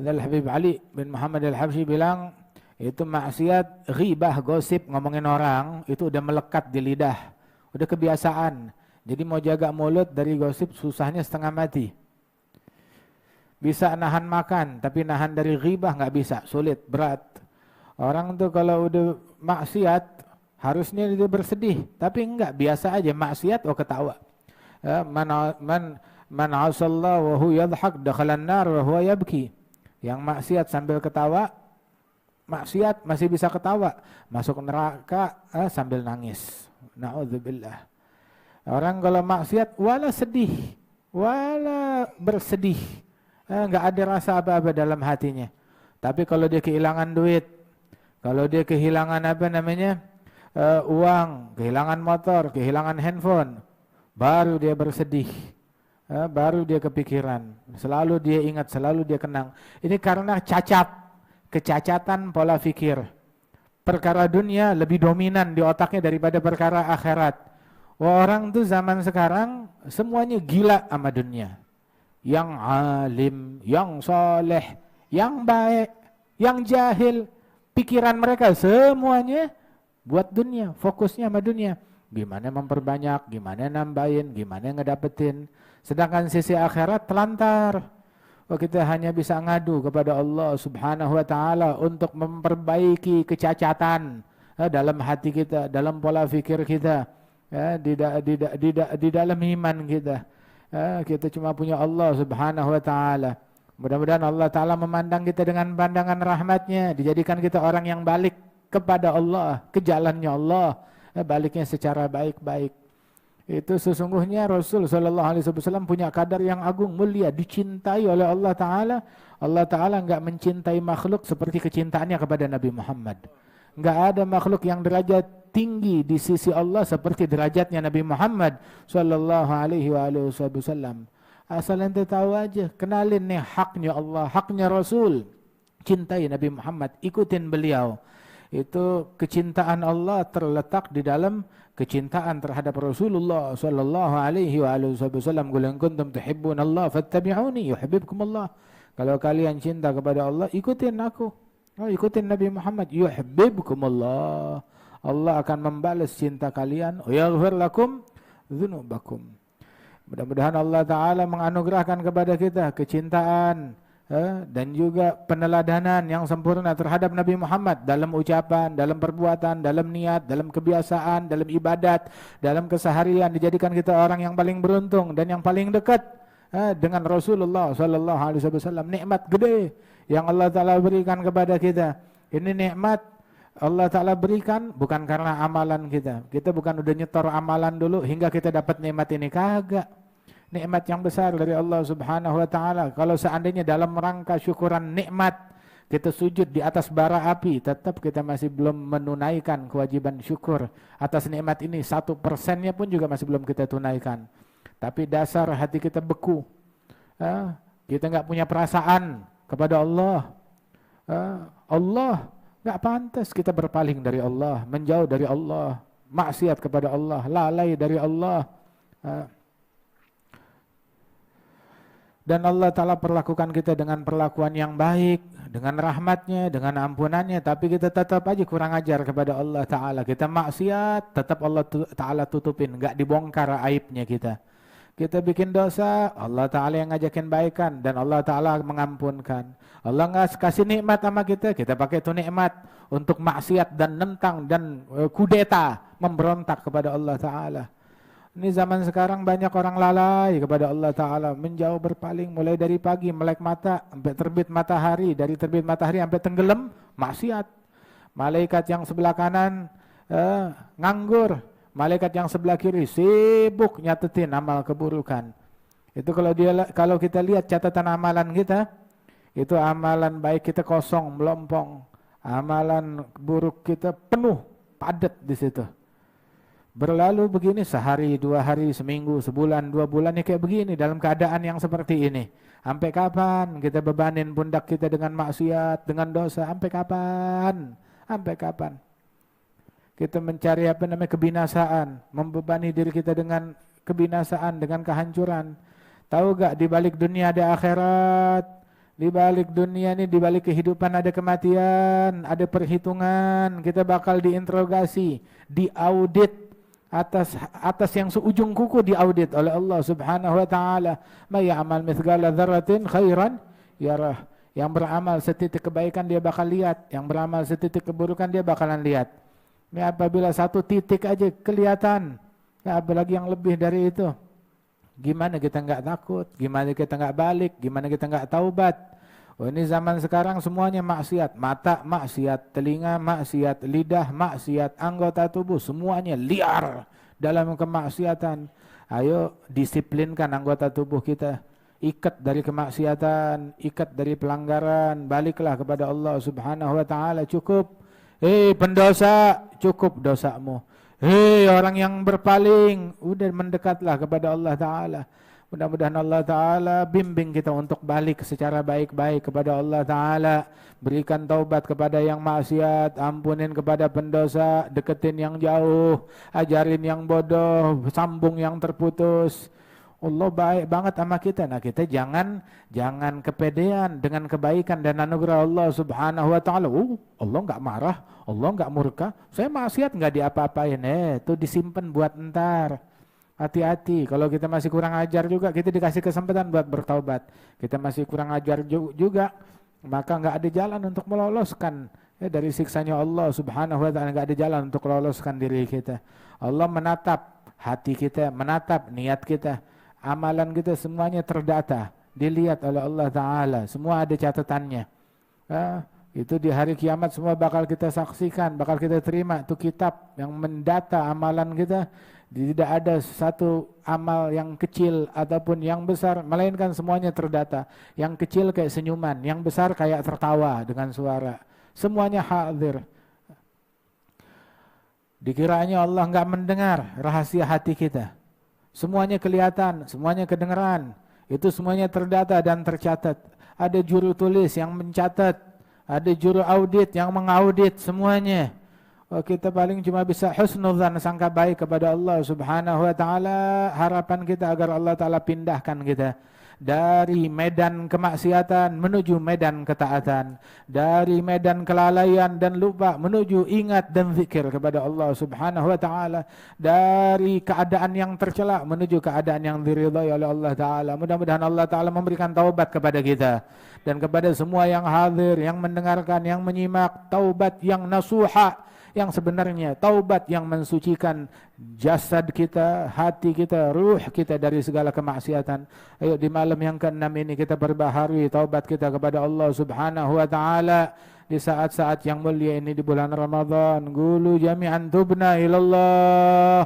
Habib Ali bin Muhammad Al-Habsyi bilang, itu maksiat, ghibah, gosip, ngomongin orang, itu udah melekat di lidah, udah kebiasaan. Jadi mau jaga mulut dari gosip susahnya setengah mati. Bisa nahan makan, tapi nahan dari ghibah nggak bisa, sulit, berat. Orang tuh kalau udah maksiat, harusnya dia bersedih, tapi enggak, biasa aja maksiat, ketawa. Man asallah wa huwa yadhak dakhalan nar wa huwa yabki. Yang maksiat sambil ketawa, maksiat masih bisa ketawa, masuk neraka sambil nangis. Na'udzubillah. Orang kalau maksiat wala sedih, wala bersedih, enggak ada rasa apa-apa dalam hatinya. Tapi kalau dia kehilangan duit, kalau dia kehilangan uang, kehilangan motor, kehilangan handphone, baru dia bersedih, baru dia kepikiran, selalu dia ingat, selalu dia kenang. Ini karena kecacatan pola fikir. Perkara dunia lebih dominan di otaknya daripada perkara akhirat. Orang tuh zaman sekarang semuanya gila sama dunia. Yang alim, yang soleh, yang baik, yang jahil, pikiran mereka semuanya buat dunia, fokusnya sama dunia. Gimana memperbanyak, gimana nambahin, gimana ngedapetin. Sedangkan sisi akhirat telantar. Kita hanya bisa ngadu kepada Allah Subhanahu wa taala untuk memperbaiki kecacatan dalam hati kita, dalam pola fikir kita, di dalam iman kita. Kita cuma punya Allah Subhanahu wa taala. Mudah-mudahan Allah taala memandang kita dengan pandangan rahmatnya, dijadikan kita orang yang balik kepada Allah, ke jalannya Allah, baliknya secara baik-baik. Itu sesungguhnya Rasul sallallahu alaihi wasallam punya kadar yang agung, mulia, dicintai oleh Allah taala. Allah taala enggak mencintai makhluk seperti kecintaannya kepada Nabi Muhammad. Enggak ada makhluk yang derajat tinggi di sisi Allah seperti derajatnya Nabi Muhammad sallallahu alaihi wasallam. Asal ente tahu aja, kenalin nih haknya Allah, haknya Rasul. Cintai Nabi Muhammad, ikutin beliau. Itu kecintaan Allah terletak di dalam kecintaan terhadap Rasulullah sallallahu alaihi wasallam. Qul in kuntum tuhibbunallah fattabi'uni yuhibbukumullah. Kalau kalian cinta kepada Allah, ikutin aku. Ikutin Nabi Muhammad, yuhibbukumullah. Allah akan membalas cinta kalian, wa yaghfir lakum dzunubakum. Mudah-mudahan Allah taala menganugerahkan kepada kita kecintaan dan juga peneladanan yang sempurna terhadap Nabi Muhammad dalam ucapan, dalam perbuatan, dalam niat, dalam kebiasaan, dalam ibadat, dalam keseharian, dijadikan kita orang yang paling beruntung dan yang paling dekat dengan Rasulullah sallallahu alaihi wasallam. Nikmat gede yang Allah taala berikan kepada kita. Ini nikmat Allah taala berikan bukan karena amalan kita. Kita bukan udah nyetor amalan dulu hingga kita dapat nikmat ini, kagak. Nikmat yang besar dari Allah Subhanahu wa taala. Kalau seandainya dalam rangka syukuran nikmat kita sujud di atas bara api, tetap kita masih belum menunaikan kewajiban syukur atas nikmat ini. 1%-nya pun juga masih belum kita tunaikan. Tapi dasar hati kita beku. Kita enggak punya perasaan kepada Allah. Allah enggak pantas kita berpaling dari Allah, menjauh dari Allah, maksiat kepada Allah, lalai dari Allah. Dan Allah Ta'ala perlakukan kita dengan perlakuan yang baik, dengan rahmatnya, dengan ampunannya, tapi kita tetap aja kurang ajar kepada Allah Ta'ala. Kita maksiat, tetap Allah Ta'ala tutupin, enggak dibongkar aibnya kita. Kita bikin dosa, Allah Ta'ala yang ngajakin baikan, dan Allah Ta'ala mengampunkan. Allah nggak kasih nikmat sama kita pakai itu nikmat untuk maksiat dan nentang dan kudeta, memberontak kepada Allah Ta'ala. Ini zaman sekarang banyak orang lalai kepada Allah Ta'ala, menjauh berpaling mulai dari pagi melek mata sampai terbit matahari, dari terbit matahari sampai tenggelam maksiat. Malaikat yang sebelah kanan nganggur, malaikat yang sebelah kiri sibuk nyatetin amal keburukan. Itu kalau kita lihat catatan amalan kita, itu amalan baik kita kosong, melompong, amalan buruk kita penuh, padat di situ. Berlalu begini sehari, 2 hari, seminggu, sebulan, 2 bulan ya kayak begini dalam keadaan yang seperti ini. Sampai kapan kita bebanin pundak kita dengan maksiat, dengan dosa? Sampai kapan? Sampai kapan? Kita mencari kebinasaan, membebani diri kita dengan kebinasaan, dengan kehancuran. Tahu gak di balik dunia ada akhirat? Di balik dunia ini, di balik kehidupan ada kematian, ada perhitungan. Kita bakal diinterogasi, diaudit atas yang seujung kuku, diaudit oleh Allah Subhanahu wa taala. May ya'mal mithqala dzarratin khairan yarah. Yang beramal setitik kebaikan dia bakal lihat, yang beramal setitik keburukan dia bakalan lihat. Ini apabila satu titik aja kelihatan, ya apalagi yang lebih dari itu. Gimana kita nggak takut? Gimana kita nggak balik? Gimana kita nggak taubat? Oh, ini zaman sekarang semuanya maksiat. Mata maksiat, telinga maksiat, lidah maksiat, anggota tubuh semuanya liar dalam kemaksiatan. Ayo disiplinkan anggota tubuh kita. Ikat dari kemaksiatan, ikat dari pelanggaran. Baliklah kepada Allah Subhanahu wa taala. Cukup. Hei pendosa, cukup dosamu. Hei orang yang berpaling, udah mendekatlah kepada Allah Ta'ala. Mudah-mudahan Allah Ta'ala bimbing kita untuk balik secara baik-baik kepada Allah Ta'ala. Berikan taubat kepada yang maksiat, ampunin kepada pendosa, deketin yang jauh, ajarin yang bodoh, sambung yang terputus. Allah baik banget sama kita. Nah kita jangan kepedean dengan kebaikan dan anugerah Allah Subhanahu wa taala. Allah enggak marah, Allah enggak murka. Saya maksiat enggak diapa-apain. Itu disimpan buat ntar. Hati-hati, kalau kita masih kurang ajar juga, kita dikasih kesempatan buat bertaubat. Kita masih kurang ajar juga, maka enggak ada jalan untuk meloloskan dari siksanya Allah Subhanahu wa taala. Enggak ada jalan untuk meloloskan diri kita. Allah menatap hati kita, menatap niat kita. Amalan kita semuanya terdata, dilihat oleh Allah Ta'ala, semua ada catatannya. Itu di hari kiamat semua bakal kita saksikan, bakal kita terima. Itu kitab yang mendata amalan kita. Tidak ada satu amal yang kecil ataupun yang besar, melainkan semuanya terdata. Yang kecil kayak senyuman, yang besar kayak tertawa dengan suara. Semuanya hadir. Dikiranya Allah enggak mendengar rahasia hati kita. Semuanya kelihatan, semuanya kedengaran. Itu semuanya terdata dan tercatat. Ada juru tulis yang mencatat, ada juru audit yang mengaudit semuanya. Kita paling cuma bisa husnudzan, sangka baik kepada Allah Subhanahu wa taala. Harapan kita agar Allah Taala pindahkan kita dari medan kemaksiatan menuju medan ketaatan, dari medan kelalaian dan lupa menuju ingat dan zikir kepada Allah Subhanahu wa taala, dari keadaan yang tercela menuju keadaan yang diridhai oleh Allah taala. Mudah-mudahan Allah taala memberikan taubat kepada kita dan kepada semua yang hadir, yang mendengarkan, yang menyimak, taubat yang nasuha, yang sebenarnya taubat yang mensucikan jasad kita, hati kita, ruh kita dari segala kemaksiatan. Ayo di malam yang ke-6 ini kita perbaharui taubat kita kepada Allah Subhanahu wa taala di saat-saat yang mulia ini di bulan Ramadan. Qulu jami'an tubna ilallah